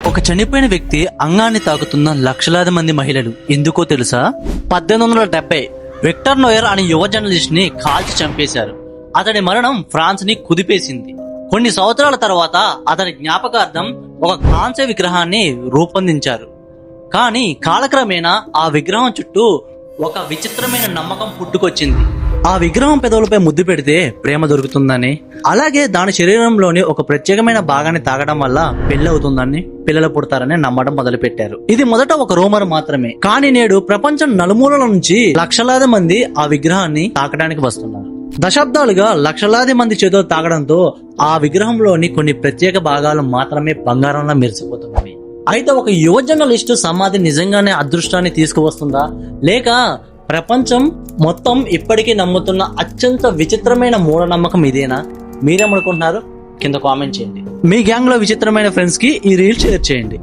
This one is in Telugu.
ఒక చనిపోయిన వ్యక్తి అంగాన్ని తాకుతున్న లక్షలాది మంది మహిళలు ఎందుకో తెలుసా? 1870 విక్టర్ నోయర్ అనే యువ జర్నలిస్ట్ ని కాల్చి చంపేశారు. అతడి మరణం ఫ్రాన్స్ ని కుదిపేసింది. కొన్ని సంవత్సరాల తర్వాత అతని జ్ఞాపకార్థం ఒక కాంస్య విగ్రహాన్ని రూపొందించారు. కానీ కాలక్రమేణా ఆ విగ్రహం చుట్టూ ఒక విచిత్రమైన నమ్మకం పుట్టుకొచ్చింది. ఆ విగ్రహం పెదవులపై ముద్దు పెడితే ప్రేమ దొరుకుతుందని, అలాగే దాని శరీరంలోని ఒక ప్రత్యేకమైన భాగాన్ని తాగడం వల్ల పెళ్లి అవుతుందని, పిల్లలు పుడతారని నమ్మడం మొదలు పెట్టారు. ఇది మొదట ఒక రూమర్ మాత్రమే, కానీ నేడు ప్రపంచం నలుమూలల నుంచి లక్షలాది మంది ఆ విగ్రహాన్ని తాకడానికి వస్తున్నారు. దశాబ్దాలుగా లక్షలాది మంది చేతులు తాగడంతో ఆ విగ్రహంలోని కొన్ని ప్రత్యేక భాగాలు మాత్రమే బంగారంలా మెరిసిపోతున్నాయి. అయితే ఒక యువ జర్నలిస్టు సమాధి నిజంగానే అదృష్టాన్ని తీసుకువస్తుందా, లేక ప్రపంచం మొత్తం ఇప్పటికీ నమ్ముతున్న అత్యంత విచిత్రమైన మూఢనమ్మకం ఇదేనా? మీరేమనుకుంటున్నారు? కింద కామెంట్ చేయండి. మీ గ్యాంగ్ లో విచిత్రమైన ఫ్రెండ్స్ కి ఈ రీల్ షేర్ చేయండి.